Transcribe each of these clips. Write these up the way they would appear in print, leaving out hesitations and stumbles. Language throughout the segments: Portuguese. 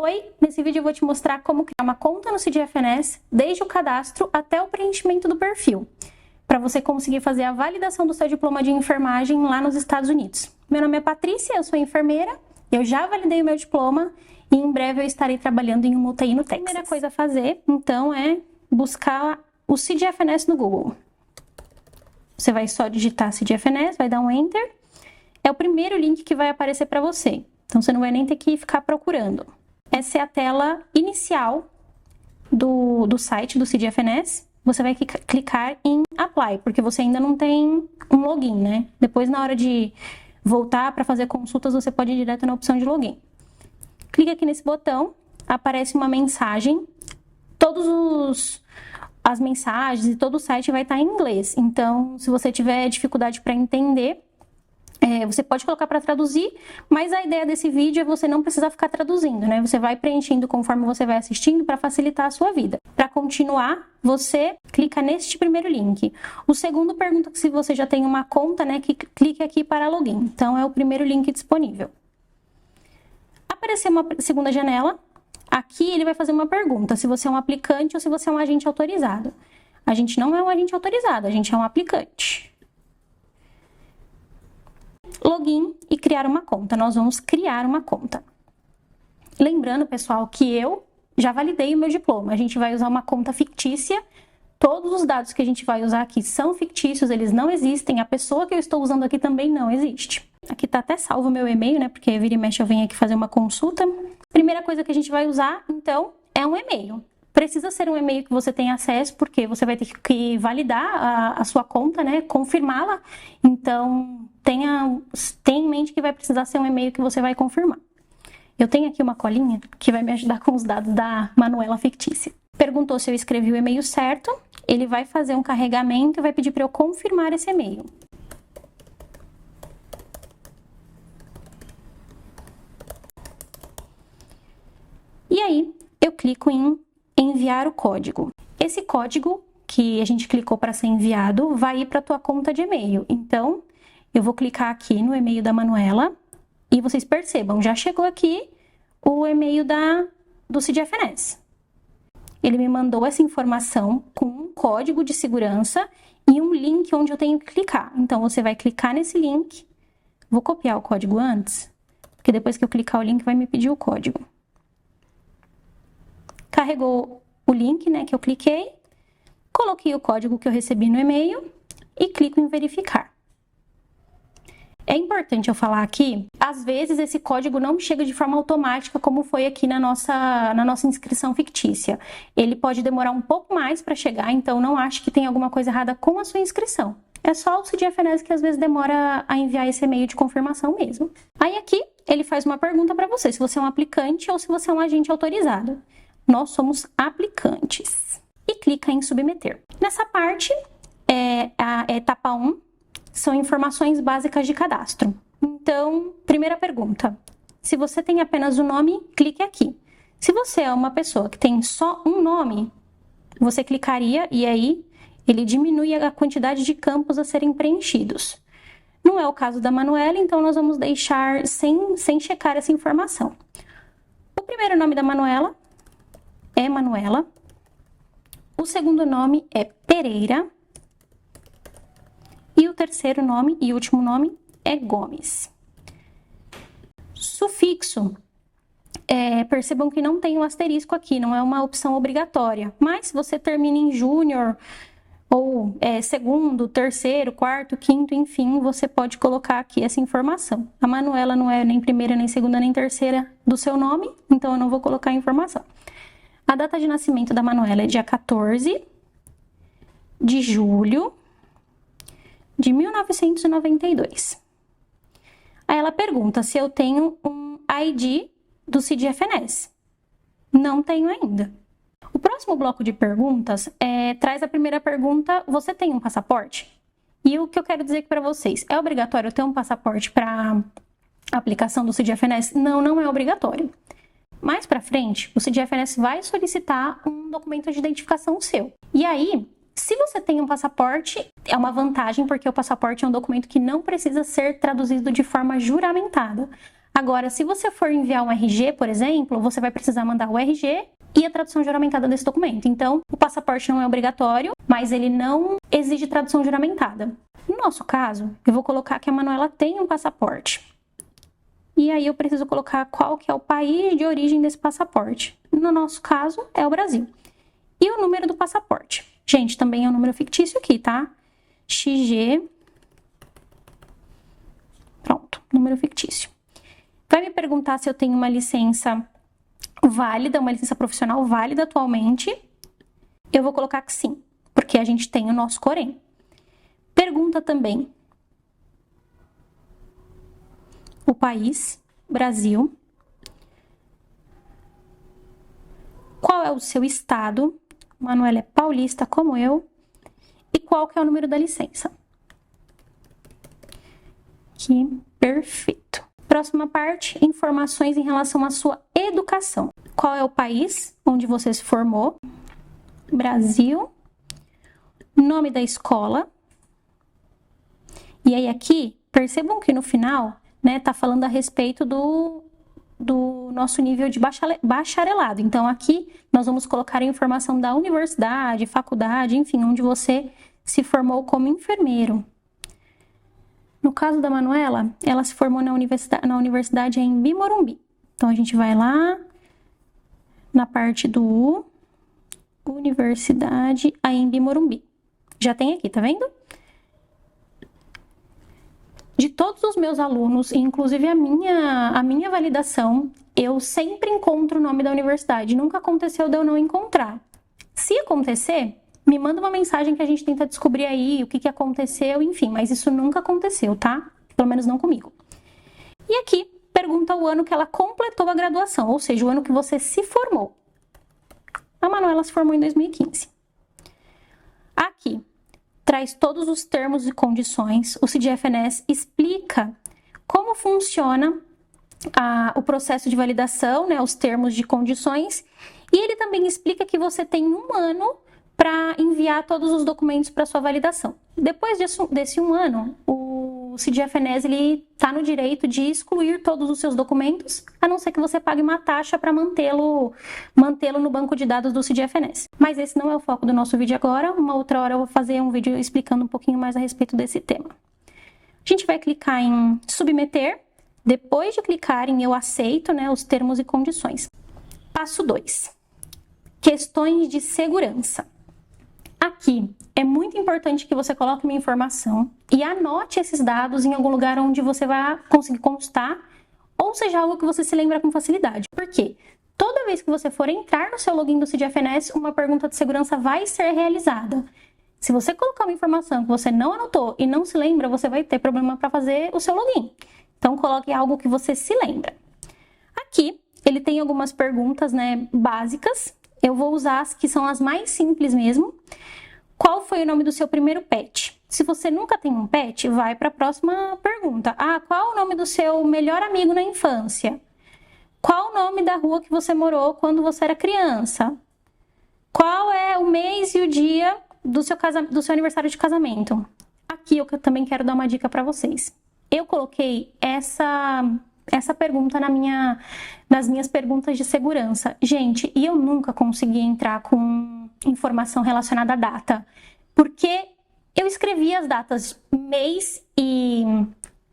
Oi, nesse vídeo eu vou te mostrar como criar uma conta no CID-FNS, desde o cadastro até o preenchimento do perfil, para você conseguir fazer a validação do seu diploma de enfermagem lá nos Estados Unidos. Meu nome é Patrícia, eu sou enfermeira, eu já validei o meu diploma e em breve eu estarei trabalhando em uma UTI no Texas. A primeira coisa a fazer, então, é buscar o CID-FNS no Google. Você vai só digitar CID-FNS, vai dar um Enter. É o primeiro link que vai aparecer para você, então você não vai nem ter que ficar procurando. Essa é a tela inicial do site do CID-FNS. Você vai clicar em Apply, porque você ainda não tem um login, né? Depois, na hora de voltar para fazer consultas, você pode ir direto na opção de login. Clica aqui nesse botão, aparece uma mensagem. As mensagens e todo o site vai estar em inglês. Então, se você tiver dificuldade para entender, você pode colocar para traduzir, mas a ideia desse vídeo é você não precisar ficar traduzindo, né? Você vai preenchendo conforme você vai assistindo para facilitar a sua vida. Para continuar, você clica neste primeiro link. O segundo pergunta se você já tem uma conta, né? Que clique aqui para login. Então, é o primeiro link disponível. Apareceu uma segunda janela. Aqui ele vai fazer uma pergunta, se você é um aplicante ou se você é um agente autorizado. A gente não é um agente autorizado, a gente é um aplicante. Login e criar uma conta. Nós vamos criar uma conta. Lembrando, pessoal, que eu já validei o meu diploma. A gente vai usar uma conta fictícia. Todos os dados que a gente vai usar aqui são fictícios, eles não existem. A pessoa que eu estou usando aqui também não existe. Aqui tá até salvo o meu e-mail, né? Porque vira e mexe eu venho aqui fazer uma consulta. Primeira coisa que a gente vai usar, então, é um e-mail. Precisa ser um e-mail que você tenha acesso, porque você vai ter que validar a sua conta, né? Confirmá-la. Então, tenha em mente que vai precisar ser um e-mail que você vai confirmar. Eu tenho aqui uma colinha que vai me ajudar com os dados da Manuela fictícia. Perguntou se eu escrevi o e-mail certo. Ele vai fazer um carregamento e vai pedir para eu confirmar esse e-mail. E aí, eu clico em enviar o código. Esse código que a gente clicou para ser enviado vai ir para a tua conta de e-mail. Então, eu vou clicar aqui no e-mail da Manuela e vocês percebam, já chegou aqui o e-mail do CID-FNS. Ele me mandou essa informação com um código de segurança e um link onde eu tenho que clicar. Então, você vai clicar nesse link. Vou copiar o código antes, porque depois que eu clicar o link vai me pedir o código. Carregou o link, né, que eu cliquei, coloquei o código que eu recebi no e-mail e clico em verificar. É importante eu falar aqui, às vezes esse código não chega de forma automática como foi aqui na nossa inscrição fictícia. Ele pode demorar um pouco mais para chegar, então não ache que tem alguma coisa errada com a sua inscrição. É só o CID-FNS que às vezes demora a enviar esse e-mail de confirmação mesmo. Aí aqui ele faz uma pergunta para você, se você é um aplicante ou se você é um agente autorizado. Nós somos aplicantes. E clica em submeter. Nessa parte, a etapa 1, são informações básicas de cadastro. Então, primeira pergunta. Se você tem apenas um nome, clique aqui. Se você é uma pessoa que tem só um nome, você clicaria e aí ele diminui a quantidade de campos a serem preenchidos. Não é o caso da Manuela, então nós vamos deixar sem checar essa informação. O primeiro nome da Manuela é Manuela. O segundo nome é Pereira. E o terceiro nome e último nome é Gomes. Sufixo. Percebam que não tem um asterisco aqui, não é uma opção obrigatória. Mas se você termina em júnior, ou segundo, terceiro, quarto, quinto, enfim, você pode colocar aqui essa informação. A Manuela não é nem primeira, nem segunda, nem terceira do seu nome, então eu não vou colocar a informação. A data de nascimento da Manuela é dia 14 de julho de 1992. Aí ela pergunta se eu tenho um ID do CID-FNS. Não tenho ainda. O próximo bloco de perguntas traz a primeira pergunta: você tem um passaporte? E o que eu quero dizer aqui para vocês, é obrigatório ter um passaporte para aplicação do CID-FNS? Não, não é obrigatório. Mais para frente, o CID-FNS vai solicitar um documento de identificação seu. E aí, se você tem um passaporte, é uma vantagem, porque o passaporte é um documento que não precisa ser traduzido de forma juramentada. Agora, se você for enviar um RG, por exemplo, você vai precisar mandar o RG e a tradução juramentada desse documento. Então, o passaporte não é obrigatório, mas ele não exige tradução juramentada. No nosso caso, eu vou colocar que a Manuela tem um passaporte. E aí eu preciso colocar qual que é o país de origem desse passaporte. No nosso caso, é o Brasil. E o número do passaporte. Gente, também é um número fictício aqui, tá? XG. Pronto, número fictício. Vai me perguntar se eu tenho uma licença válida, uma licença profissional válida atualmente. Eu vou colocar que sim, porque a gente tem o nosso Corém. Pergunta também o país, Brasil. Qual é o seu estado? Manuela é paulista como eu. E qual que é o número da licença? Aqui, perfeito. Próxima parte, informações em relação à sua educação. Qual é o país onde você se formou? Brasil. Nome da escola. E aí aqui, percebam que no final, né, tá falando a respeito do nosso nível de bacharelado. Então aqui nós vamos colocar a informação da universidade, faculdade, enfim, onde você se formou como enfermeiro. No caso da Manuela, ela se formou na universidade em Bimorumbi. Então, a gente vai lá na parte do Universidade aí em Bimorumbi. Já tem aqui, tá vendo? De todos os meus alunos, inclusive a minha validação, eu sempre encontro o nome da universidade. Nunca aconteceu de eu não encontrar. Se acontecer, me manda uma mensagem que a gente tenta descobrir aí o que aconteceu, enfim, mas isso nunca aconteceu, tá? Pelo menos não comigo. E aqui, pergunta o ano que ela completou a graduação, ou seja, o ano que você se formou. A Manuela se formou em 2015. Aqui, traz todos os termos e condições. O CIDFNS explica como funciona o processo de validação, né, os termos de condições, e ele também explica que você tem 1 ano para enviar todos os documentos para sua validação. Depois desse 1 ano, o CIDFNS está no direito de excluir todos os seus documentos, a não ser que você pague uma taxa para mantê-lo no banco de dados do CIDFNS. Mas esse não é o foco do nosso vídeo agora. Uma outra hora eu vou fazer um vídeo explicando um pouquinho mais a respeito desse tema. A gente vai clicar em submeter. Depois de clicar em eu aceito, né, os termos e condições. Passo 2. Questões de segurança. Aqui é muito importante que você coloque uma informação e anote esses dados em algum lugar onde você vai conseguir constar, ou seja, algo que você se lembra com facilidade. Por quê? Toda vez que você for entrar no seu login do CIDFNS, uma pergunta de segurança vai ser realizada. Se você colocar uma informação que você não anotou e não se lembra, você vai ter problema para fazer o seu login. Então, coloque algo que você se lembra. Aqui, ele tem algumas perguntas, né, básicas. Eu vou usar as que são as mais simples mesmo. Qual foi o nome do seu primeiro pet? Se você nunca tem um pet, vai para a próxima pergunta. Qual o nome do seu melhor amigo na infância? Qual o nome da rua que você morou quando você era criança? Qual é o mês e o dia do seu aniversário de casamento? Aqui eu também quero dar uma dica para vocês. Eu coloquei essa pergunta nas minhas perguntas de segurança. Gente, e eu nunca consegui entrar com informação relacionada à data, porque eu escrevia as datas mês e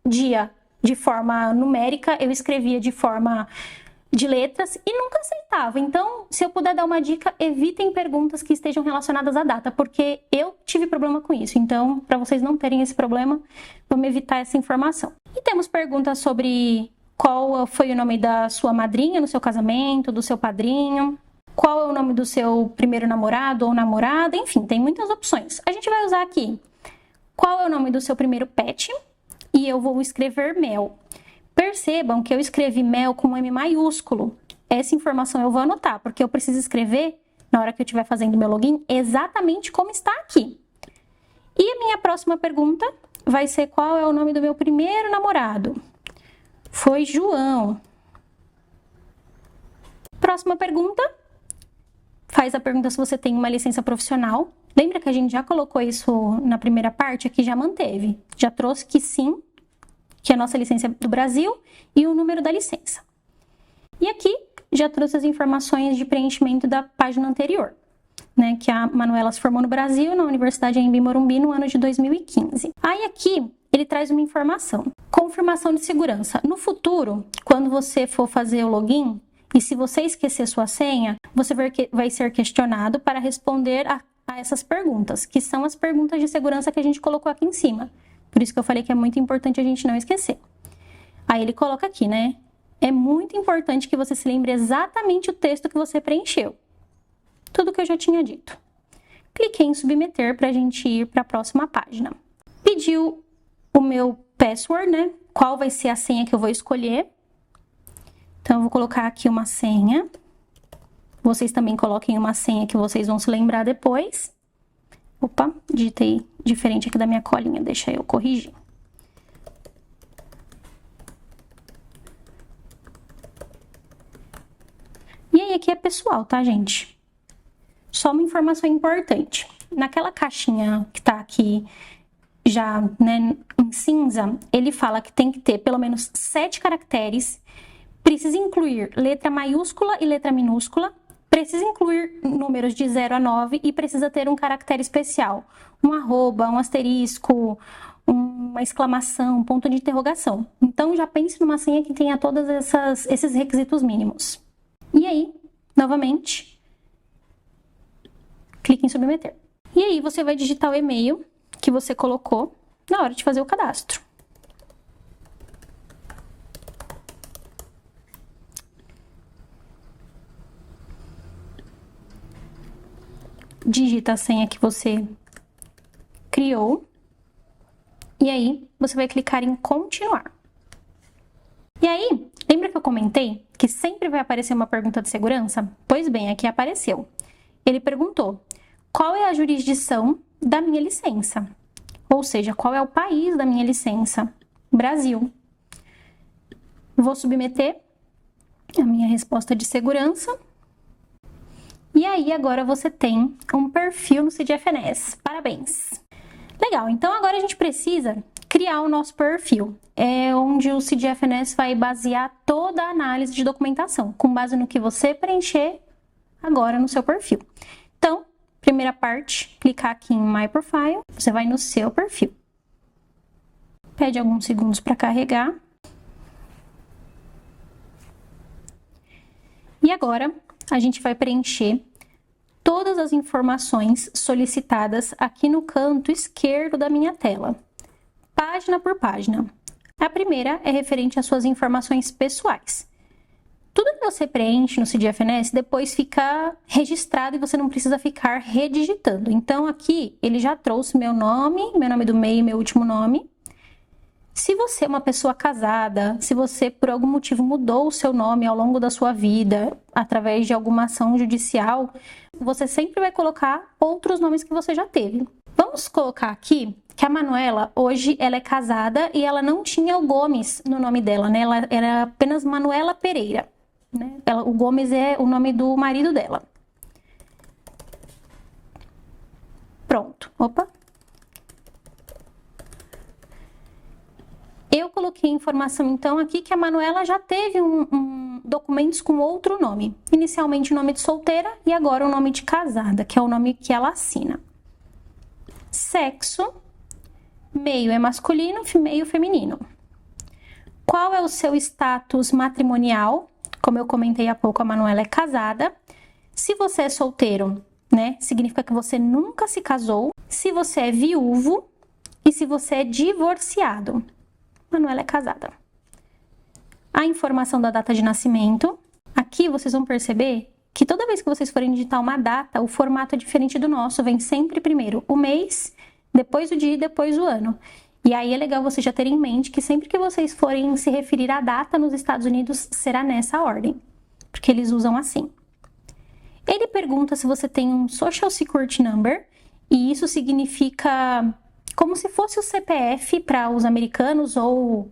dia de forma numérica, eu escrevia de forma de letras e nunca aceitava. Então, se eu puder dar uma dica, evitem perguntas que estejam relacionadas à data, porque eu tive problema com isso. Então, para vocês não terem esse problema, vamos evitar essa informação. E temos perguntas sobre qual foi o nome da sua madrinha no seu casamento, do seu padrinho, qual é o nome do seu primeiro namorado ou namorada, enfim, tem muitas opções. A gente vai usar aqui qual é o nome do seu primeiro pet e eu vou escrever Mel. Percebam que eu escrevi Mel com um M maiúsculo. Essa informação eu vou anotar, porque eu preciso escrever, na hora que eu estiver fazendo meu login, exatamente como está aqui. E a minha próxima pergunta vai ser qual é o nome do meu primeiro namorado. Foi João. Próxima pergunta. Faz a pergunta se você tem uma licença profissional. Lembra que a gente já colocou isso na primeira parte? Aqui já manteve. Já trouxe que sim, que é a nossa licença do Brasil, e o número da licença. E aqui já trouxe as informações de preenchimento da página anterior, né, que a Manuela se formou no Brasil, na Universidade Anhembi Morumbi, no ano de 2015. Aí aqui ele traz uma informação. Confirmação de segurança. No futuro, quando você for fazer o login, e se você esquecer sua senha, você vai ser questionado para responder a essas perguntas, que são as perguntas de segurança que a gente colocou aqui em cima. Por isso que eu falei que é muito importante a gente não esquecer. Aí ele coloca aqui, né? É muito importante que você se lembre exatamente o texto que você preencheu. Tudo que eu já tinha dito. Cliquei em submeter para a gente ir para a próxima página. Pediu o meu password, né? Qual vai ser a senha que eu vou escolher. Então, eu vou colocar aqui uma senha. Vocês também coloquem uma senha que vocês vão se lembrar depois. Opa, digitei diferente aqui da minha colinha, deixa eu corrigir. E aí, aqui é pessoal, tá, gente? Só uma informação importante. Naquela caixinha que tá aqui já, né, em cinza, ele fala que tem que ter pelo menos 7 caracteres, precisa incluir letra maiúscula e letra minúscula, precisa incluir números de 0 a 9 e precisa ter um caractere especial, um arroba, um asterisco, uma exclamação, um ponto de interrogação. Então, já pense numa senha que tenha todos esses requisitos mínimos. E aí, novamente, clique em submeter. E aí, você vai digitar o e-mail que você colocou na hora de fazer o cadastro. Digita a senha que você criou. E aí, você vai clicar em continuar. E aí, lembra que eu comentei que sempre vai aparecer uma pergunta de segurança? Pois bem, aqui apareceu. Ele perguntou: qual é a jurisdição da minha licença? Ou seja, qual é o país da minha licença? Brasil. Vou submeter a minha resposta de segurança. E aí, agora você tem um perfil no CIDFNS. Parabéns! Legal, então agora a gente precisa criar o nosso perfil. É onde o CIDFNS vai basear toda a análise de documentação, com base no que você preencher agora no seu perfil. Então, primeira parte, clicar aqui em My Profile, você vai no seu perfil. Pede alguns segundos para carregar. E agora, a gente vai preencher todas as informações solicitadas aqui no canto esquerdo da minha tela, página por página. A primeira é referente às suas informações pessoais. Tudo que você preenche no CIDFNS depois fica registrado e você não precisa ficar redigitando. Então, aqui ele já trouxe meu nome do meio e meu último nome. Se você é uma pessoa casada, se você por algum motivo mudou o seu nome ao longo da sua vida, através de alguma ação judicial, você sempre vai colocar outros nomes que você já teve. Vamos colocar aqui que a Manuela, hoje, ela é casada e ela não tinha o Gomes no nome dela, né? Ela era apenas Manuela Pereira, né? O Gomes é o nome do marido dela. Pronto. Opa. Eu coloquei informação, então, aqui que a Manuela já teve documentos com outro nome. Inicialmente o nome de solteira e agora o nome de casada, que é o nome que ela assina. Sexo, meio é masculino, meio feminino. Qual é o seu status matrimonial? Como eu comentei há pouco, a Manuela é casada. Se você é solteiro, né, significa que você nunca se casou. Se você é viúvo e se você é divorciado. Manuela é casada. A informação da data de nascimento. Aqui vocês vão perceber que toda vez que vocês forem digitar uma data, o formato é diferente do nosso. Vem sempre primeiro o mês, depois o dia e depois o ano. E aí é legal vocês já terem em mente que sempre que vocês forem se referir à data nos Estados Unidos, será nessa ordem. Porque eles usam assim. Ele pergunta se você tem um Social Security Number. E isso significa como se fosse o CPF para os americanos ou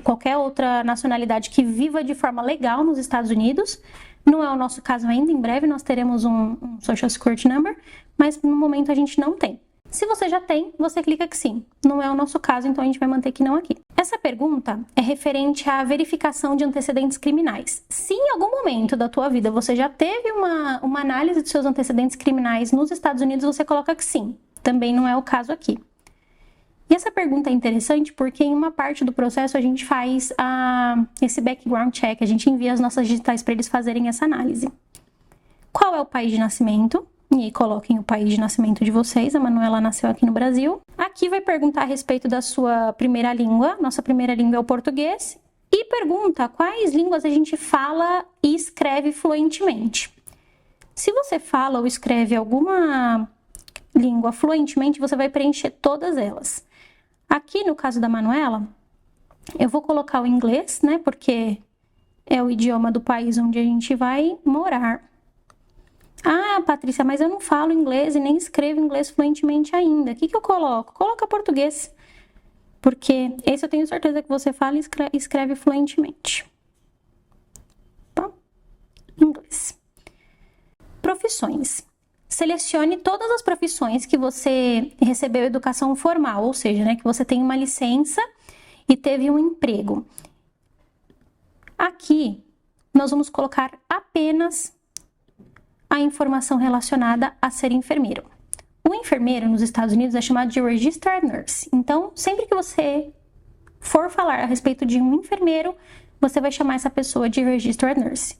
qualquer outra nacionalidade que viva de forma legal nos Estados Unidos. Não é o nosso caso ainda, em breve nós teremos um Social Security Number, mas no momento a gente não tem. Se você já tem, você clica que sim. Não é o nosso caso, então a gente vai manter que não aqui. Essa pergunta é referente à verificação de antecedentes criminais. Se em algum momento da tua vida você já teve uma análise dos seus antecedentes criminais nos Estados Unidos, você coloca que sim. Também não é o caso aqui. E essa pergunta é interessante porque em uma parte do processo a gente faz esse background check, a gente envia as nossas digitais para eles fazerem essa análise. Qual é o país de nascimento? E aí coloquem o país de nascimento de vocês, a Manuela nasceu aqui no Brasil. Aqui vai perguntar a respeito da sua primeira língua, nossa primeira língua é o português. E pergunta quais línguas a gente fala e escreve fluentemente. Se você fala ou escreve alguma língua fluentemente, você vai preencher todas elas. Aqui no caso da Manuela, eu vou colocar o inglês, né? Porque é o idioma do país onde a gente vai morar. Ah, Patrícia, mas eu não falo inglês e nem escrevo inglês fluentemente ainda. O que eu coloco? Coloca português. Porque esse eu tenho certeza que você fala e escreve fluentemente. Tá? Inglês. Profissões. Selecione todas as profissões que você recebeu educação formal, ou seja, né, que você tem uma licença e teve um emprego. Aqui, nós vamos colocar apenas a informação relacionada a ser enfermeiro. O enfermeiro nos Estados Unidos é chamado de Registered Nurse. Então, sempre que você for falar a respeito de um enfermeiro, você vai chamar essa pessoa de Registered Nurse.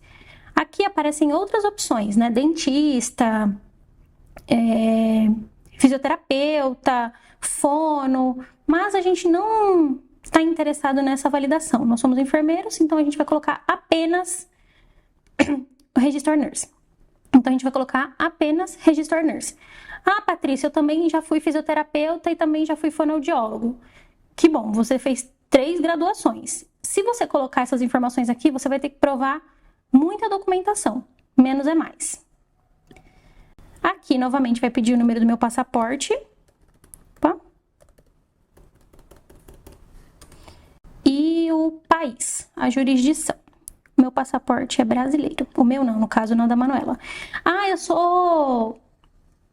Aqui aparecem outras opções, né? Dentista, fisioterapeuta, fono, mas a gente não está interessado nessa validação. Nós somos enfermeiros, então a gente vai colocar apenas Registered Nurse. Então a gente vai colocar apenas Registered Nurse. Ah, Patrícia, eu também já fui fisioterapeuta e também já fui fonoaudiólogo. Que bom, você fez 3 graduações. Se você colocar essas informações aqui, você vai ter que provar muita documentação. Menos é mais. Aqui, novamente, vai pedir o número do meu passaporte. Opa. E o país, a jurisdição. Meu passaporte é brasileiro. O meu não, no caso não da Manuela. Ah,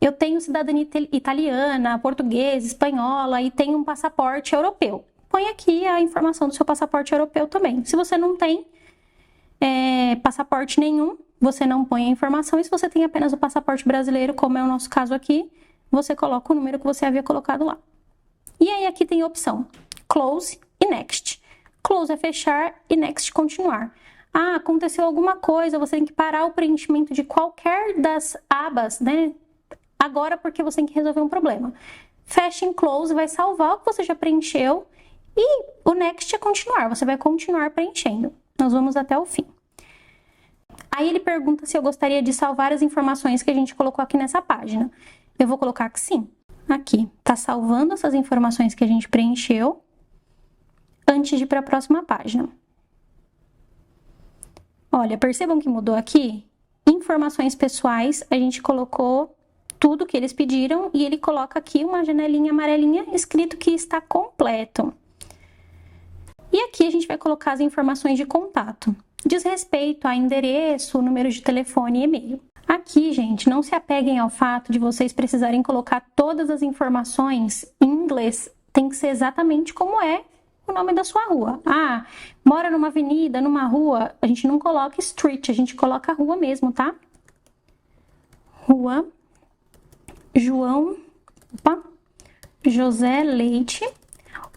eu tenho cidadania italiana, portuguesa, espanhola e tenho um passaporte europeu. Põe aqui a informação do seu passaporte europeu também. Se você não tem passaporte nenhum, você não põe a informação. E se você tem apenas o passaporte brasileiro, como é o nosso caso aqui, você coloca o número que você havia colocado lá. E aí aqui tem a opção Close e Next. Close é fechar e Next continuar. Ah, aconteceu alguma coisa, você tem que parar o preenchimento de qualquer das abas, né? Agora porque você tem que resolver um problema. Fecha em Close, vai salvar o que você já preencheu e o Next é continuar, você vai continuar preenchendo. Nós vamos até o fim. Aí ele pergunta se eu gostaria de salvar as informações que a gente colocou aqui nessa página. Eu vou colocar que sim. Aqui, tá salvando essas informações que a gente preencheu antes de ir para a próxima página. Olha, percebam que mudou aqui? Informações pessoais, a gente colocou tudo que eles pediram e ele coloca aqui uma janelinha amarelinha escrito que está completo. E aqui a gente vai colocar as informações de contato. Diz respeito a endereço, número de telefone e e-mail. Aqui, gente, não se apeguem ao fato de vocês precisarem colocar todas as informações em inglês. Tem que ser exatamente como é o nome da sua rua. Ah, mora numa avenida, numa rua, a gente não coloca street, a gente coloca rua mesmo, tá? Rua José Leite.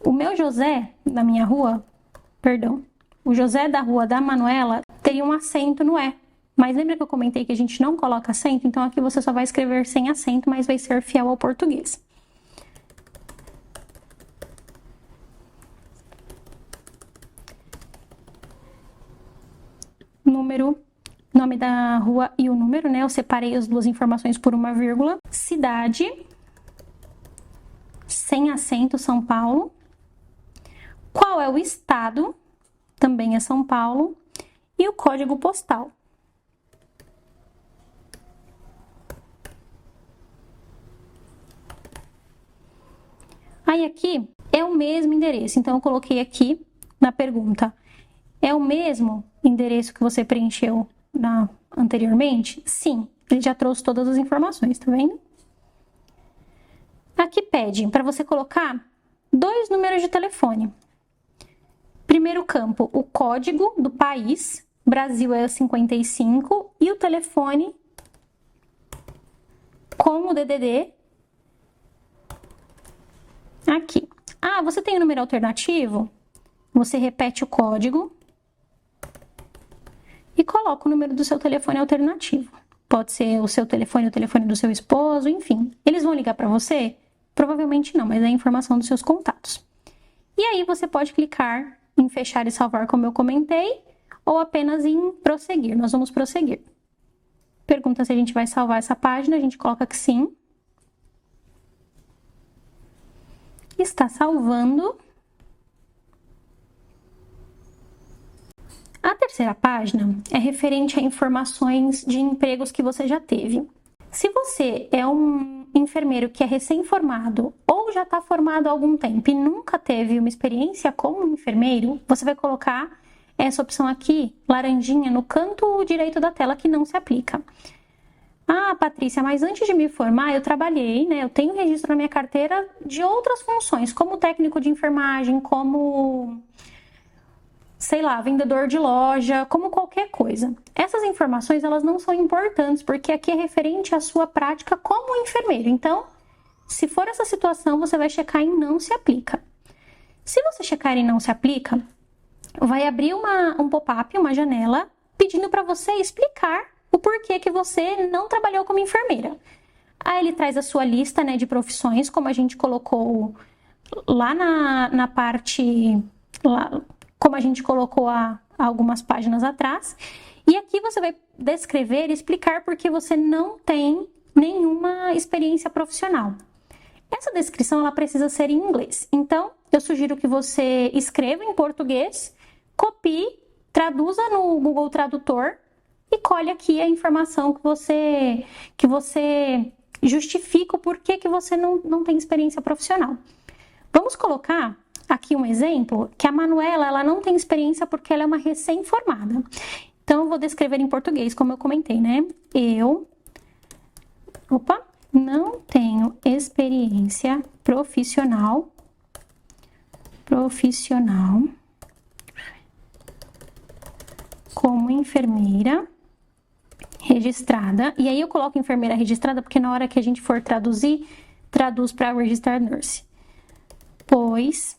O meu José da minha rua, o José da rua da Manuela teria um acento no E. Mas lembra que eu comentei que a gente não coloca acento? Então aqui você só vai escrever sem acento, mas vai ser fiel ao português. Número, nome da rua e o número, né? Eu separei as duas informações por uma vírgula. Cidade, sem acento, São Paulo. Qual é o estado? Também é São Paulo. E o código postal. Aí aqui é o mesmo endereço, então eu coloquei aqui na pergunta. É o mesmo endereço que você preencheu anteriormente? Sim, ele já trouxe todas as informações, tá vendo? Aqui pede para você colocar 2 números de telefone. Primeiro campo, o código do país, Brasil é 55, e o telefone com o DDD aqui. Ah, você tem o número alternativo? Você repete o código e coloca o número do seu telefone alternativo. Pode ser o seu telefone, o telefone do seu esposo, enfim. Eles vão ligar para você? Provavelmente não, mas é a informação dos seus contatos. E aí você pode clicar em fechar e salvar, como eu comentei, ou apenas em prosseguir. Nós vamos prosseguir. Pergunta se a gente vai salvar essa página, a gente coloca que sim. Está salvando. A terceira página é referente a informações de empregos que você já teve. Se você é um enfermeiro que é recém-formado ou já está formado há algum tempo e nunca teve uma experiência como enfermeiro, você vai colocar essa opção aqui, laranjinha, no canto direito da tela, que não se aplica. Ah, Patrícia, mas antes de me formar eu trabalhei, né? Eu tenho registro na minha carteira de outras funções, como técnico de enfermagem, como, sei lá, vendedor de loja, como qualquer coisa. Essas informações, elas não são importantes, porque aqui é referente à sua prática como enfermeiro. Então, se for essa situação, você vai checar em não se aplica. Se você checar em não se aplica, vai abrir um pop-up, uma janela, pedindo para você explicar o porquê que você não trabalhou como enfermeira. Aí ele traz a sua lista, né, de profissões, como a gente colocou lá na parte... Lá, como a gente colocou há algumas páginas atrás. E aqui você vai descrever e explicar por que você não tem nenhuma experiência profissional. Essa descrição ela precisa ser em inglês. Então, eu sugiro que você escreva em português, copie, traduza no Google Tradutor e colhe aqui a informação que você justifica o porquê que você não tem experiência profissional. Vamos colocar aqui um exemplo, que a Manuela, ela não tem experiência porque ela é uma recém-formada. Então, eu vou descrever em português, como eu comentei, né? Eu não tenho experiência profissional como enfermeira registrada. E aí eu coloco enfermeira registrada porque na hora que a gente for traduzir, traduz para registered nurse. Pois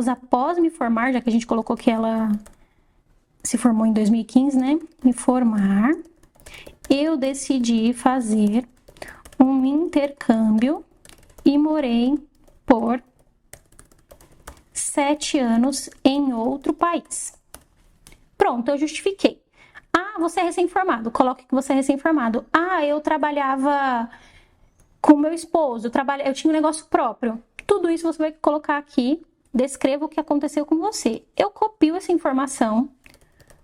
após me formar, já que a gente colocou que ela se formou em 2015, né? Me formar, eu decidi fazer um intercâmbio e morei por 7 anos em outro país. Pronto, eu justifiquei. Ah, você é recém-formado. Coloque que você é recém-formado. Ah, eu trabalhava com meu esposo, eu tinha um negócio próprio. Tudo isso você vai colocar aqui, descreva o que aconteceu com você. Eu copio essa informação,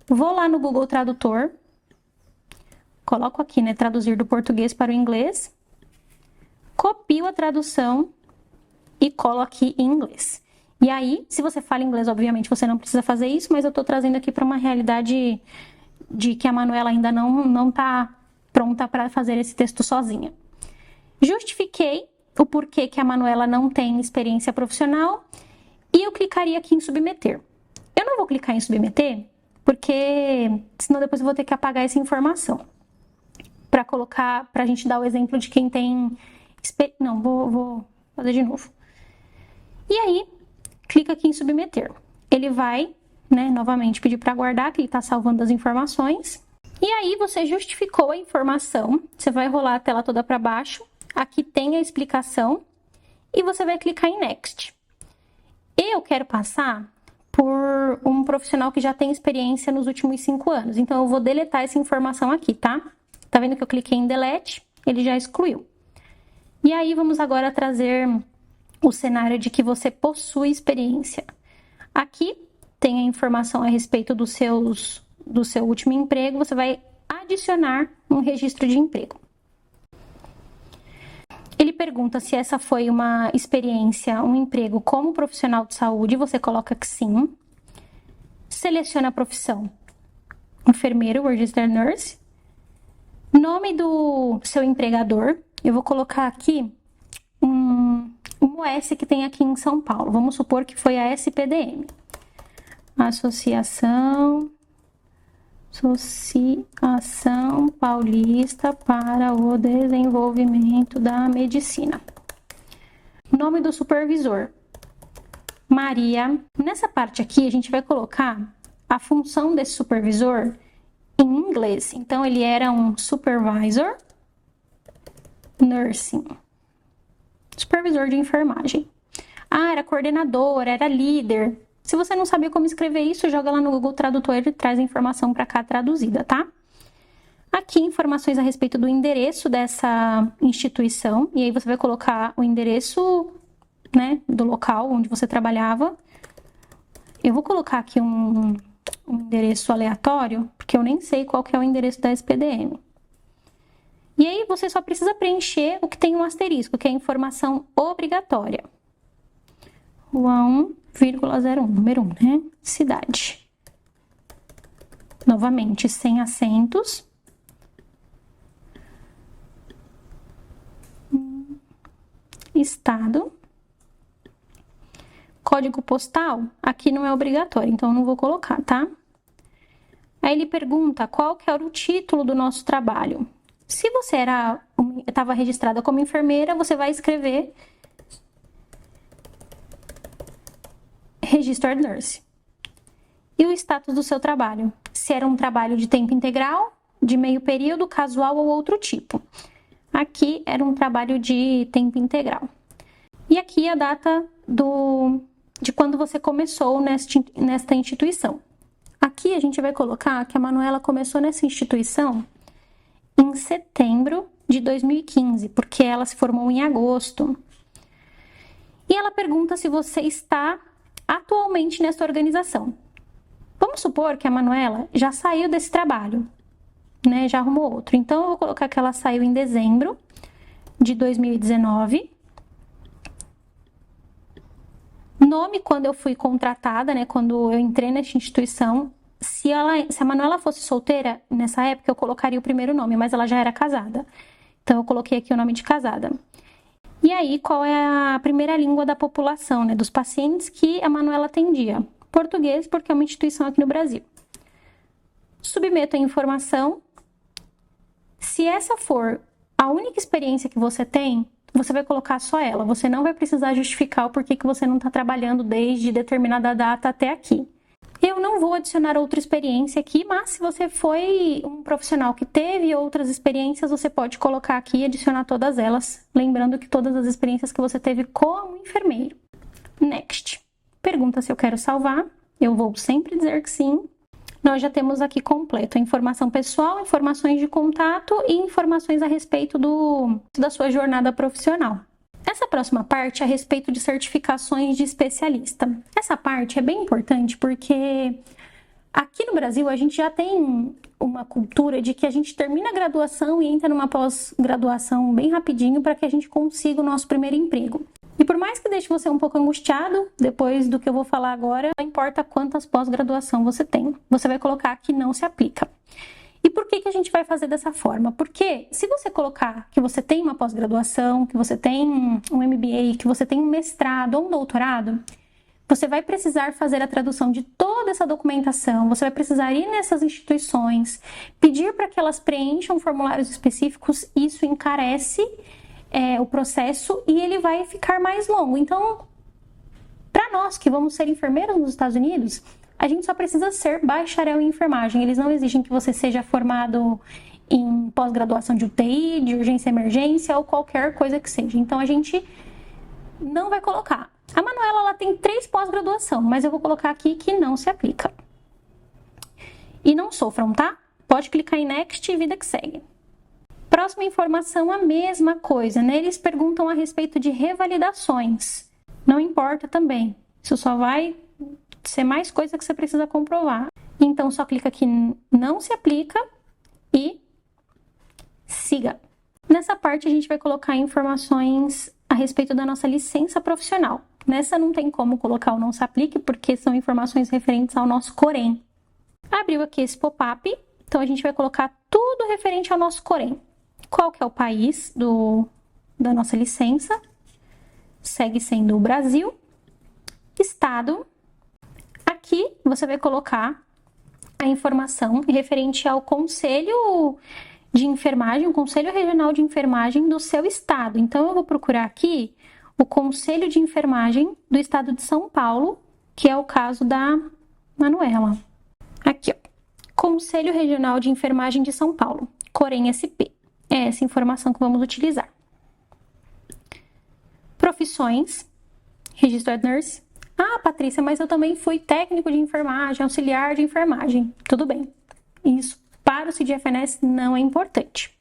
vou lá no Google Tradutor, coloco aqui, né, traduzir do português para o inglês, copio a tradução e colo aqui em inglês. E aí, se você fala inglês, obviamente você não precisa fazer isso, mas eu tô trazendo aqui para uma realidade de que a Manuela ainda não tá pronta para fazer esse texto sozinha. Justifiquei o porquê que a Manuela não tem experiência profissional e eu clicaria aqui em submeter. Eu não vou clicar em submeter porque senão depois eu vou ter que apagar essa informação para colocar, pra gente dar o exemplo de quem tem... Não, vou fazer de novo. E aí, clica aqui em submeter. Ele vai, né, novamente pedir para guardar, que ele está salvando as informações. E aí, você justificou a informação. Você vai rolar a tela toda para baixo. Aqui tem a explicação. E você vai clicar em Next. Eu quero passar por um profissional que já tem experiência nos últimos 5 anos. Então, eu vou deletar essa informação aqui, tá? Tá vendo que eu cliquei em Delete? Ele já excluiu. E aí, vamos agora trazer o cenário de que você possui experiência. Aqui tem a informação a respeito do seu último emprego, você vai adicionar um registro de emprego. Ele pergunta se essa foi uma experiência, um emprego como profissional de saúde, você coloca que sim. Seleciona a profissão. Enfermeiro, registered nurse. Nome do seu empregador. eu vou colocar aqui um OS que tem aqui em São Paulo. Vamos supor que foi a SPDM. Associação Paulista para o Desenvolvimento da Medicina. Nome do supervisor: Maria. Nessa parte aqui, a gente vai colocar a função desse supervisor em inglês. Então, ele era um supervisor nursing, supervisor de enfermagem. Era coordenador, era líder. Se você não sabia como escrever isso, joga lá no Google Tradutor e traz a informação para cá traduzida, tá? Aqui, informações a respeito do endereço dessa instituição. E aí você vai colocar o endereço, né, do local onde você trabalhava. Eu vou colocar aqui um endereço aleatório, porque eu nem sei qual que é o endereço da SPDM. E aí você só precisa preencher o que tem um asterisco, que é a informação obrigatória. Rua 1,01, número 1, né? Cidade. Novamente, sem acentos. Estado. Código postal, aqui não é obrigatório, então eu não vou colocar, tá? Aí ele pergunta qual que era o título do nosso trabalho. Se você estava registrada como enfermeira, você vai escrever Registered Nurse. E o status do seu trabalho? Se era um trabalho de tempo integral, de meio período, casual ou outro tipo. Aqui era um trabalho de tempo integral. E aqui a data de quando você começou nesta instituição. Aqui a gente vai colocar que a Manuela começou nessa instituição em setembro de 2015, porque ela se formou em agosto. E ela pergunta se você está atualmente nessa organização. Vamos supor que a Manuela já saiu desse trabalho, né? Já arrumou outro. Então, eu vou colocar que ela saiu em dezembro de 2019. Nome quando eu fui contratada, né? Quando eu entrei nessa instituição. Se a Manuela fosse solteira, nessa época eu colocaria o primeiro nome, mas ela já era casada. Então, eu coloquei aqui o nome de casada. E aí, qual é a primeira língua da população, né? Dos pacientes que a Manuela atendia? Português, porque é uma instituição aqui no Brasil. Submeto a informação. Se essa for a única experiência que você tem, você vai colocar só ela. Você não vai precisar justificar o porquê que você não está trabalhando desde determinada data até aqui. Eu não vou adicionar outra experiência aqui, mas se você foi um profissional que teve outras experiências, você pode colocar aqui e adicionar todas elas, lembrando que todas as experiências que você teve como enfermeiro. Next. Pergunta se eu quero salvar. Eu vou sempre dizer que sim. Nós já temos aqui completo a informação pessoal, informações de contato e informações a respeito da sua jornada profissional. Essa próxima parte é a respeito de certificações de especialista. Essa parte é bem importante porque aqui no Brasil a gente já tem uma cultura de que a gente termina a graduação e entra numa pós-graduação bem rapidinho para que a gente consiga o nosso primeiro emprego. E por mais que deixe você um pouco angustiado, depois do que eu vou falar agora, não importa quantas pós-graduação você tem, você vai colocar que não se aplica. E por que a gente vai fazer dessa forma? Porque se você colocar que você tem uma pós-graduação, que você tem um MBA, que você tem um mestrado ou um doutorado, você vai precisar fazer a tradução de toda essa documentação, você vai precisar ir nessas instituições, pedir para que elas preencham formulários específicos, isso encarece o processo e ele vai ficar mais longo. Então, para nós que vamos ser enfermeiros nos Estados Unidos, a gente só precisa ser bacharel em enfermagem. Eles não exigem que você seja formado em pós-graduação de UTI, de urgência e emergência ou qualquer coisa que seja. Então, a gente não vai colocar. A Manuela, ela tem 3 pós-graduação, mas eu vou colocar aqui que não se aplica. E não sofram, tá? Pode clicar em Next e vida que segue. Próxima informação, a mesma coisa, né? Eles perguntam a respeito de revalidações. Não importa também. Isso só vai ser mais coisa que você precisa comprovar. Então, só clica aqui não se aplica e siga. Nessa parte, a gente vai colocar informações a respeito da nossa licença profissional. Nessa não tem como colocar o não se aplique, porque são informações referentes ao nosso Corém. Abriu aqui esse pop-up, então a gente vai colocar tudo referente ao nosso Corém. qual que é o país da nossa licença, segue sendo o Brasil, estado. Aqui você vai colocar a informação referente ao Conselho de Enfermagem, o Conselho Regional de Enfermagem do seu estado. Então, eu vou procurar aqui o Conselho de Enfermagem do estado de São Paulo, que é o caso da Manuela. Aqui, ó. Conselho Regional de Enfermagem de São Paulo, Corém SP. É essa informação que vamos utilizar. Profissões, Registered Nurse. Ah, Patrícia, mas eu também fui técnico de enfermagem, auxiliar de enfermagem. Tudo bem. Isso para o CGFNS não é importante.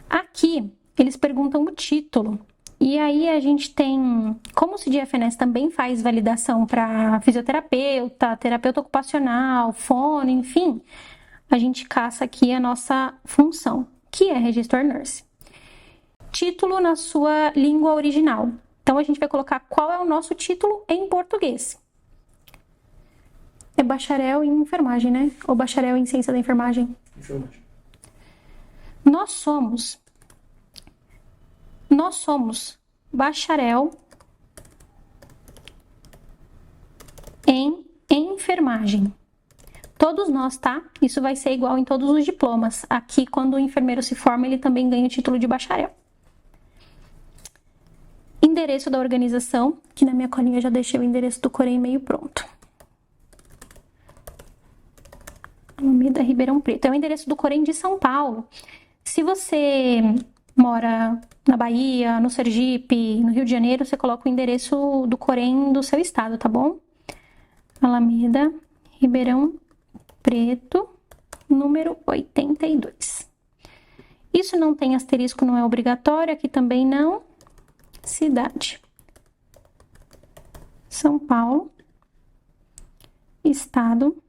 Aqui, eles perguntam o título. E aí a gente tem, como o CGFNS também faz validação para fisioterapeuta, terapeuta ocupacional, fono, enfim, a gente caça aqui a nossa função, que é Registered Nurse. Título na sua língua original. Então, a gente vai colocar qual é o nosso título em português. É bacharel em enfermagem, né? Ou bacharel em ciência da enfermagem? Enfermagem. Nós somos bacharel em enfermagem. Todos nós, tá? Isso vai ser igual em todos os diplomas. Aqui, quando o enfermeiro se forma, ele também ganha o título de bacharel. Endereço da organização, que na minha colinha eu já deixei o endereço do Corém meio pronto. Alameda Ribeirão Preto. É o endereço do Corém de São Paulo. Se você mora na Bahia, no Sergipe, no Rio de Janeiro, você coloca o endereço do Corém do seu estado, tá bom? Alameda Ribeirão Preto, número 82. Isso não tem asterisco, não é obrigatório, aqui também não. Cidade, São Paulo, estado,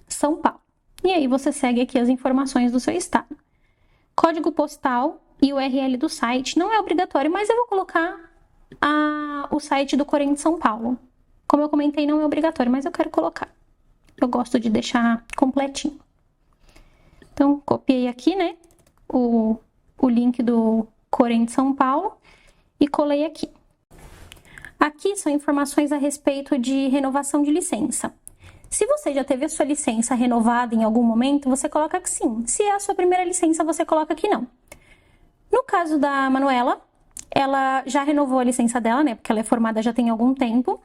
São Paulo. E aí você segue aqui as informações do seu estado. Código postal e URL do site não é obrigatório, mas eu vou colocar o site do Corém de São Paulo. Como eu comentei, não é obrigatório, mas eu quero colocar. Eu gosto de deixar completinho. Então, copiei aqui, né, o link do Corém de São Paulo. E colei aqui. Aqui são informações a respeito de renovação de licença. Se você já teve a sua licença renovada em algum momento, você coloca que sim. Se é a sua primeira licença, você coloca que não. No caso da Manuela, ela já renovou a licença dela, né? Porque ela é formada já tem algum tempo.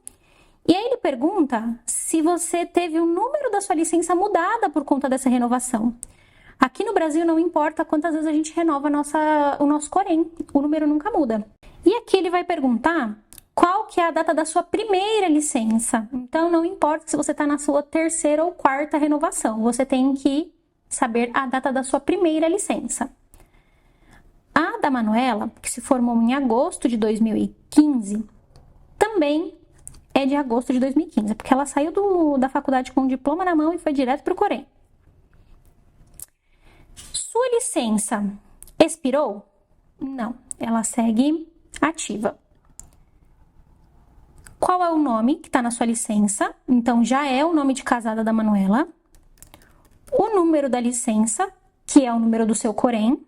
E aí ele pergunta se você teve o número da sua licença mudada por conta dessa renovação. Aqui no Brasil não importa quantas vezes a gente renova o nosso Corém, o número nunca muda. E aqui ele vai perguntar qual que é a data da sua primeira licença. Então, não importa se você está na sua terceira ou quarta renovação, você tem que saber a data da sua primeira licença. A da Manuela, que se formou em agosto de 2015, também é de agosto de 2015, porque ela saiu da faculdade com um diploma na mão e foi direto para o Corém. Sua licença expirou? Não, ela segue ativa. Qual é o nome que está na sua licença? Então, já é o nome de casada da Manuela. O número da licença, que é o número do seu Corém.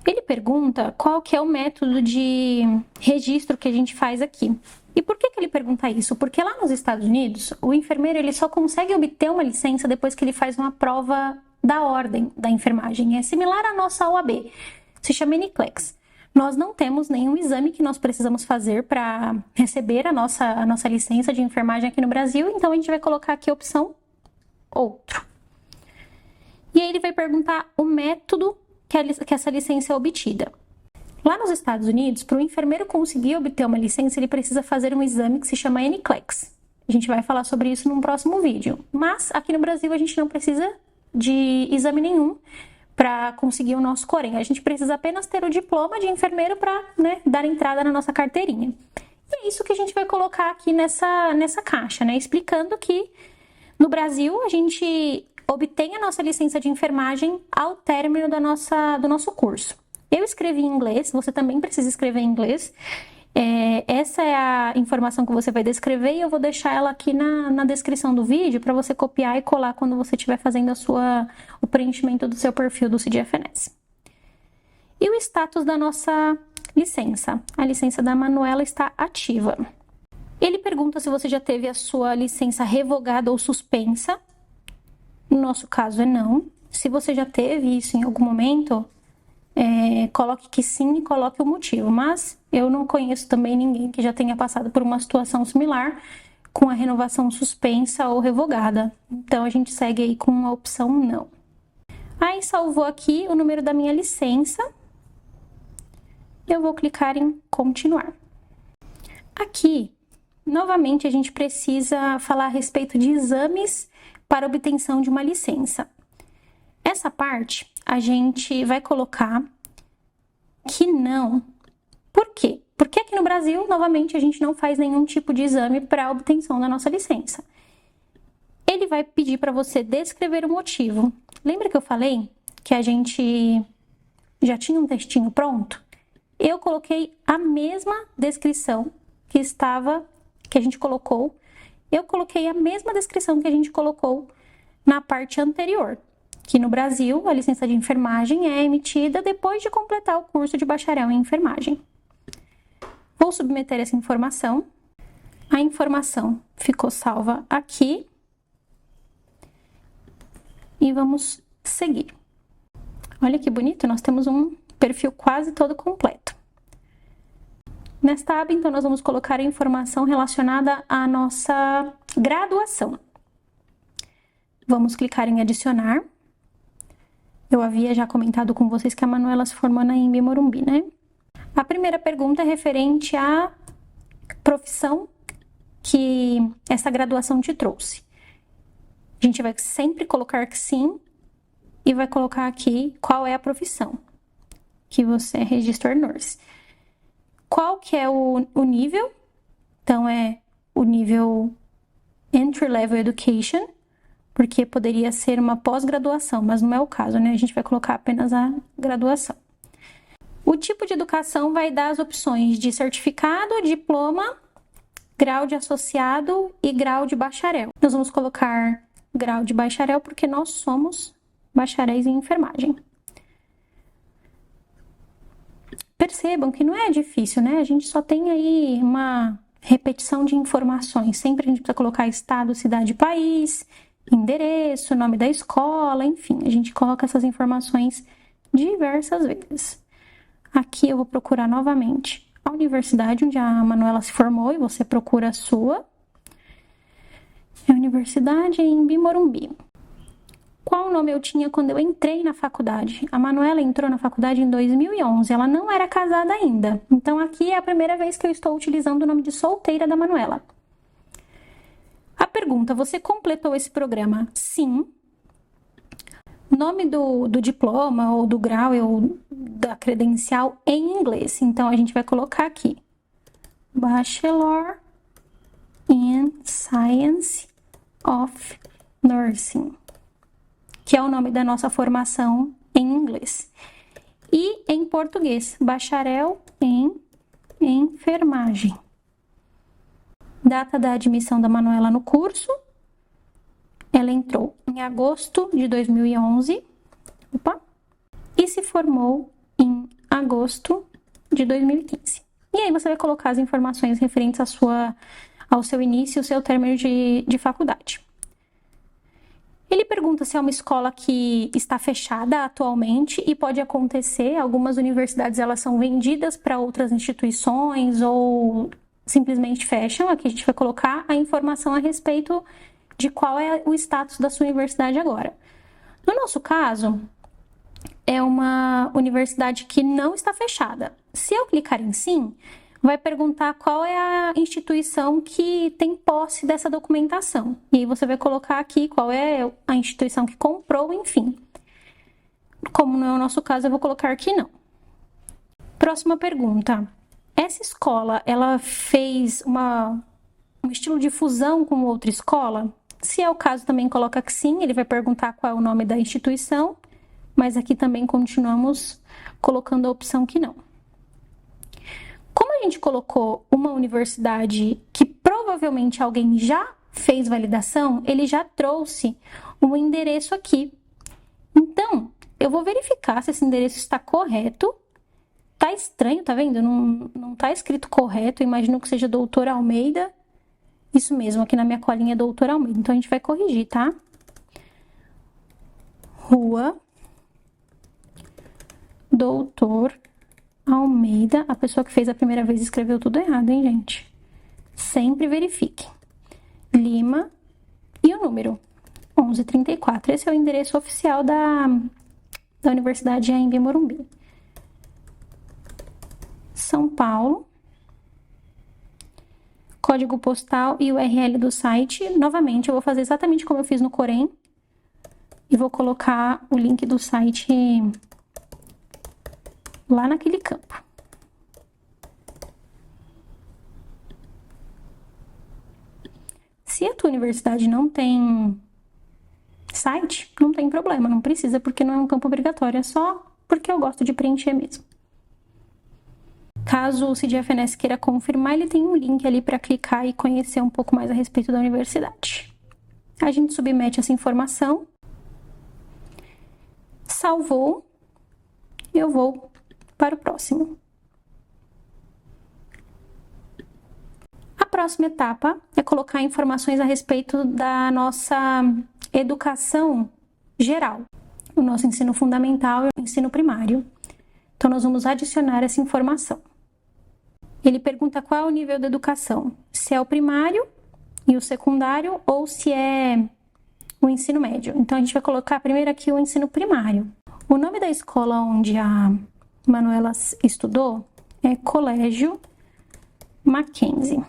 Ele pergunta qual que é o método de registro que a gente faz aqui. E por que ele pergunta isso? Porque lá nos Estados Unidos, o enfermeiro ele só consegue obter uma licença depois que ele faz uma prova da ordem da enfermagem. É similar à nossa OAB. Se chama NCLEX. Nós não temos nenhum exame que nós precisamos fazer para receber a nossa licença de enfermagem aqui no Brasil, então a gente vai colocar aqui a opção outro. E aí ele vai perguntar o método que essa licença é obtida. Lá nos Estados Unidos, para o enfermeiro conseguir obter uma licença, ele precisa fazer um exame que se chama NCLEX. A gente vai falar sobre isso num próximo vídeo. Mas aqui no Brasil a gente não precisa de exame nenhum para conseguir o nosso Corém. A gente precisa apenas ter o diploma de enfermeiro para, né, dar entrada na nossa carteirinha. E é isso que a gente vai colocar aqui nessa caixa, né? Explicando que no Brasil a gente obtém a nossa licença de enfermagem ao término do nosso curso. Eu escrevi em inglês, você também precisa escrever em inglês. Essa é a informação que você vai descrever e eu vou deixar ela aqui na descrição do vídeo para você copiar e colar quando você estiver fazendo o preenchimento do seu perfil do CGFNS. E o status da nossa licença. A licença da Manuela está ativa. Ele pergunta se você já teve a sua licença revogada ou suspensa. No nosso caso é não. Se você já teve isso em algum momento, coloque que sim e coloque o motivo. Mas eu não conheço também ninguém que já tenha passado por uma situação similar com a renovação suspensa ou revogada. Então, a gente segue aí com a opção não. Aí, salvou aqui o número da minha licença. Eu vou clicar em continuar. Aqui, novamente, a gente precisa falar a respeito de exames para obtenção de uma licença. Essa parte, a gente vai colocar que não. Por quê? Porque aqui no Brasil, novamente, a gente não faz nenhum tipo de exame para a obtenção da nossa licença. Ele vai pedir para você descrever o motivo. Lembra que eu falei que a gente já tinha um textinho pronto? Eu coloquei a mesma descrição que a gente colocou. Eu coloquei a mesma descrição que a gente colocou na parte anterior. Que no Brasil, a licença de enfermagem é emitida depois de completar o curso de bacharel em enfermagem. Vou submeter essa informação. A informação ficou salva aqui. E vamos seguir. Olha que bonito, nós temos um perfil quase todo completo. Nesta aba, então, nós vamos colocar a informação relacionada à nossa graduação. Vamos clicar em adicionar. Eu havia já comentado com vocês que a Manuela se formou na Anhembi Morumbi, né? A primeira pergunta é referente à profissão que essa graduação te trouxe. A gente vai sempre colocar que sim e vai colocar aqui qual é a profissão que você é Registered Nurse. Qual que é o nível? Então, é o nível Entry Level Education, porque poderia ser uma pós-graduação, mas não é o caso, né? A gente vai colocar apenas a graduação. O tipo de educação vai dar as opções de certificado, diploma, grau de associado e grau de bacharel. Nós vamos colocar grau de bacharel porque nós somos bacharéis em enfermagem. Percebam que não é difícil, né? A gente só tem aí uma repetição de informações. Sempre a gente precisa colocar estado, cidade, país, endereço, nome da escola, enfim. A gente coloca essas informações diversas vezes. Aqui eu vou procurar novamente a universidade onde a Manuela se formou e você procura a sua. É a Universidade em Anhembi Morumbi. Qual nome eu tinha quando eu entrei na faculdade? A Manuela entrou na faculdade em 2011, ela não era casada ainda. Então, aqui é a primeira vez que eu estou utilizando o nome de solteira da Manuela. A pergunta, você completou esse programa? Sim. Nome do diploma, ou do grau, ou da credencial em inglês. Então, a gente vai colocar aqui. Bachelor in Science of Nursing, que é o nome da nossa formação em inglês. E em português, bacharel em enfermagem. Data da admissão da Manuela no curso. Ela entrou em agosto de 2011. E se formou em agosto de 2015. E aí você vai colocar as informações referentes ao seu início e ao seu término de faculdade. Ele pergunta se é uma escola que está fechada atualmente e pode acontecer. Algumas universidades elas são vendidas para outras instituições ou simplesmente fecham. Aqui a gente vai colocar a informação a respeito de qual é o status da sua universidade agora. No nosso caso, é uma universidade que não está fechada. Se eu clicar em sim, vai perguntar qual é a instituição que tem posse dessa documentação. E aí você vai colocar aqui qual é a instituição que comprou, enfim. Como não é o nosso caso, eu vou colocar que não. Próxima pergunta. Essa escola, ela fez um estilo de fusão com outra escola? Se é o caso, também coloca que sim. Ele vai perguntar qual é o nome da instituição. Mas aqui também continuamos colocando a opção que não. Como a gente colocou uma universidade que provavelmente alguém já fez validação, ele já trouxe um endereço aqui. Então, eu vou verificar se esse endereço está correto Tá estranho, tá vendo? Não tá escrito correto. Eu imagino que seja Doutor Almeida. Isso mesmo, aqui na minha colinha é Doutor Almeida. Então, a gente vai corrigir, tá? Rua Doutor Almeida. A pessoa que fez a primeira vez escreveu tudo errado, hein, gente? Sempre verifique. Lima e o número 1134. Esse é o endereço oficial da Universidade AMB Morumbi. São Paulo. Código postal e URL do site. Novamente, eu vou fazer exatamente como eu fiz no Corém. E vou colocar o link do site lá naquele campo. Se a tua universidade não tem site, não tem problema, não precisa, porque não é um campo obrigatório, é só porque eu gosto de preencher mesmo. Caso o CDFNS queira confirmar, ele tem um link ali para clicar e conhecer um pouco mais a respeito da universidade. A gente submete essa informação, salvou, eu vou para o próximo. A próxima etapa é colocar informações a respeito da nossa educação geral, o nosso ensino fundamental e o ensino primário. Então, nós vamos adicionar essa informação. Ele pergunta qual é o nível da educação, se é o primário e o secundário ou se é o ensino médio. Então, a gente vai colocar primeiro aqui o ensino primário. O nome da escola onde a Manuela estudou é Colégio Mackenzie.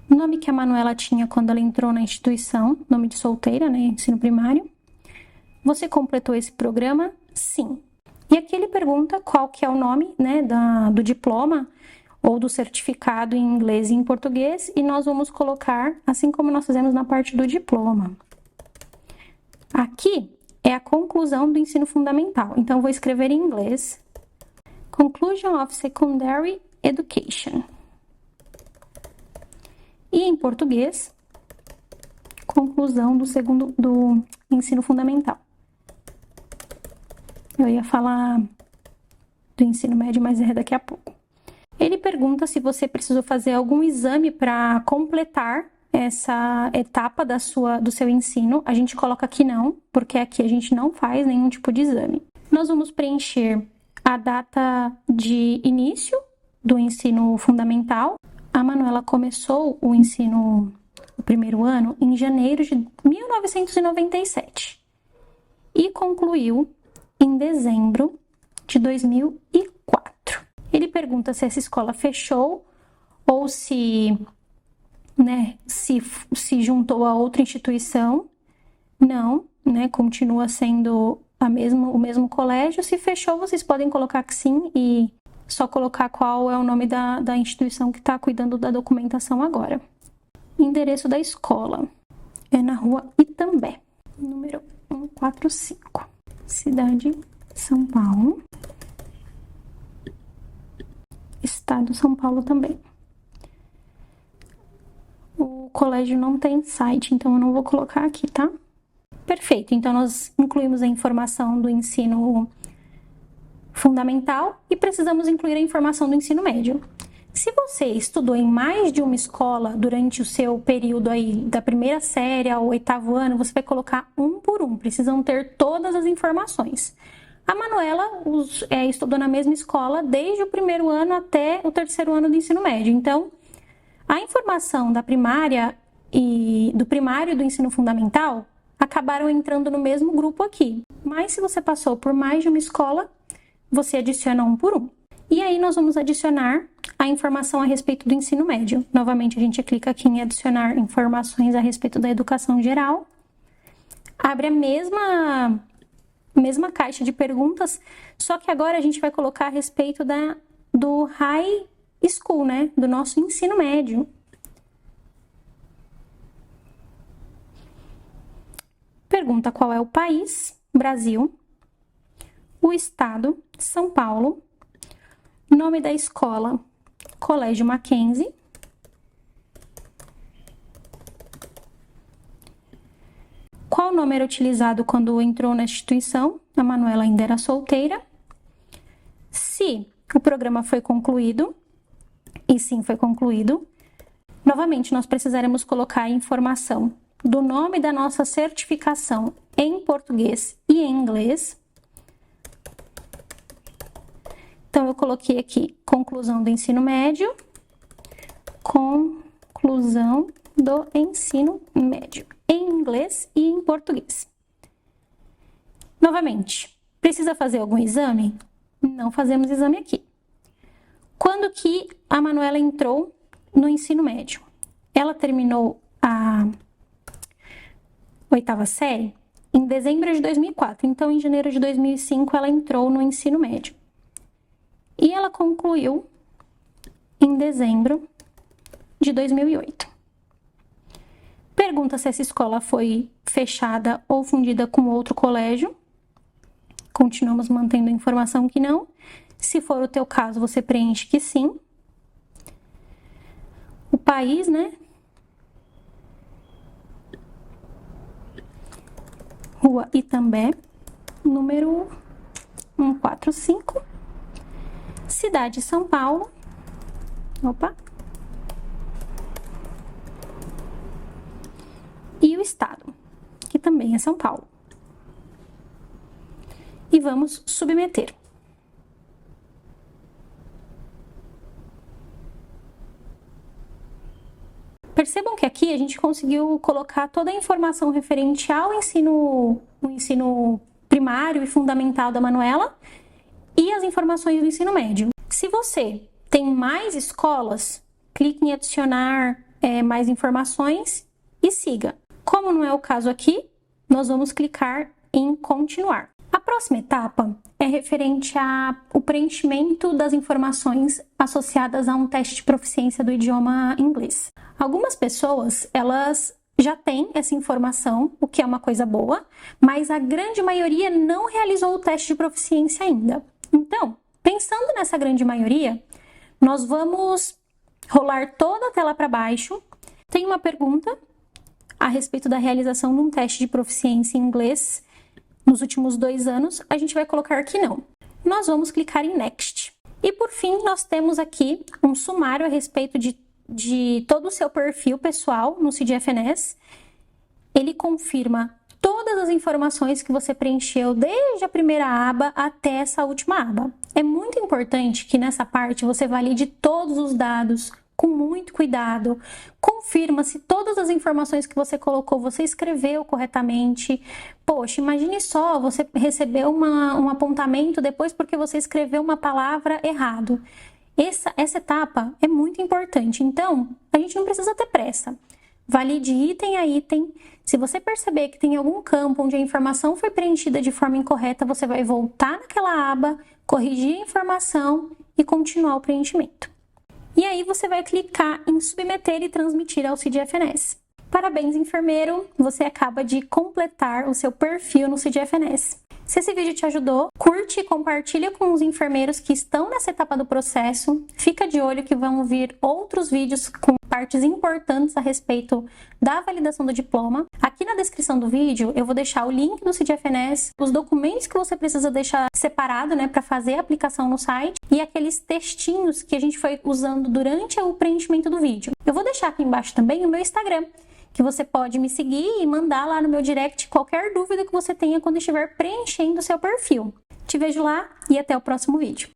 O nome que a Manuela tinha quando ela entrou na instituição, nome de solteira, né, ensino primário. Você completou esse programa? Sim. E aqui ele pergunta qual que é o nome, né, do diploma ou do certificado em inglês e em português, e nós vamos colocar, assim como nós fizemos na parte do diploma. Aqui é a conclusão do ensino fundamental, então eu vou escrever em inglês. Conclusion of Secondary Education. E em português, conclusão do ensino fundamental. Eu ia falar do ensino médio, mas é daqui a pouco. Ele pergunta se você precisou fazer algum exame para completar essa etapa do seu ensino. A gente coloca aqui não, porque aqui a gente não faz nenhum tipo de exame. Nós vamos preencher a data de início do ensino fundamental. A Manuela começou o primeiro ano, em janeiro de 1997 e concluiu em dezembro de 2004. Ele pergunta se essa escola fechou ou se juntou a outra instituição. Não, né? Continua sendo o mesmo colégio. Se fechou, vocês podem colocar que sim e só colocar qual é o nome da instituição que está cuidando da documentação agora. Endereço da escola é na rua Itambé, número 145, cidade São Paulo, estado São Paulo também. O colégio não tem site, então eu não vou colocar aqui, tá? Perfeito, então nós incluímos a informação do ensino fundamental e precisamos incluir a informação do ensino médio. Se você estudou em mais de uma escola durante o seu período aí da primeira série ao 8º ano, você vai colocar um por um, precisam ter todas as informações. A Manuela estudou na mesma escola desde o primeiro ano até o 3º ano do ensino médio. Então, a informação da primária e do primário e do ensino fundamental acabaram entrando no mesmo grupo aqui. Mas se você passou por mais de uma escola, você adiciona um por um. E aí nós vamos adicionar a informação a respeito do ensino médio. Novamente, a gente clica aqui em adicionar informações a respeito da educação geral. Abre a mesma caixa de perguntas, só que agora a gente vai colocar a respeito do high school, né? Do nosso ensino médio. Pergunta qual é o país, Brasil, o estado, São Paulo, nome da escola, Colégio Mackenzie, qual Qual nome era utilizado quando entrou na instituição? A Manuela ainda era solteira. Se o programa foi concluído, e sim, foi concluído. Novamente, nós precisaremos colocar a informação do nome da nossa certificação em português e em inglês. Então, eu coloquei aqui conclusão do ensino médio, conclusão do ensino médio, em inglês e em português. Novamente, precisa fazer algum exame? Não fazemos exame aqui. Quando que a Manuela entrou no ensino médio? Ela terminou a 8ª série em dezembro de 2004. Então, em janeiro de 2005, ela entrou no ensino médio. E ela concluiu em dezembro de 2008. Pergunta se essa escola foi fechada ou fundida com outro colégio. Continuamos mantendo a informação que não. Se for o teu caso, você preenche que sim. O país, né? Rua Itambé, número 145. Cidade São Paulo. Opa. E o estado, que também é São Paulo. E vamos submeter. Percebam que aqui a gente conseguiu colocar toda a informação referente ao ensino primário e fundamental da Manuela e as informações do ensino médio. Se você tem mais escolas, clique em adicionar mais informações e siga. Como não é o caso aqui, nós vamos clicar em continuar. A próxima etapa é referente ao preenchimento das informações associadas a um teste de proficiência do idioma inglês. Algumas pessoas, elas já têm essa informação, o que é uma coisa boa, mas a grande maioria não realizou o teste de proficiência ainda. Então, pensando nessa grande maioria, nós vamos rolar toda a tela para baixo. Tem uma pergunta a respeito da realização de um teste de proficiência em inglês nos últimos 2 anos, a gente vai colocar que não. Nós vamos clicar em Next. E por fim, nós temos aqui um sumário a respeito de todo o seu perfil pessoal no CIDFNS. Ele confirma todas as informações que você preencheu desde a primeira aba até essa última aba. É muito importante que nessa parte você valide todos os dados com muito cuidado, confirma se todas as informações que você colocou, você escreveu corretamente. Poxa, imagine só, você recebeu um apontamento depois porque você escreveu uma palavra errado. Essa etapa é muito importante, então a gente não precisa ter pressa. Valide item a item. Se você perceber que tem algum campo onde a informação foi preenchida de forma incorreta, você vai voltar naquela aba, corrigir a informação e continuar o preenchimento. E aí você vai clicar em submeter e transmitir ao CIDFNS. Parabéns, enfermeiro! Você acaba de completar o seu perfil no CIDFNS. Se esse vídeo te ajudou, curte e compartilha com os enfermeiros que estão nessa etapa do processo. Fica de olho que vão vir outros vídeos com partes importantes a respeito da validação do diploma. Aqui na descrição do vídeo eu vou deixar o link do CIDFNS, os documentos que você precisa deixar separado, para fazer a aplicação no site e aqueles textinhos que a gente foi usando durante o preenchimento do vídeo. Eu vou deixar aqui embaixo também o meu Instagram, que você pode me seguir e mandar lá no meu direct qualquer dúvida que você tenha quando estiver preenchendo o seu perfil. Te vejo lá e até o próximo vídeo.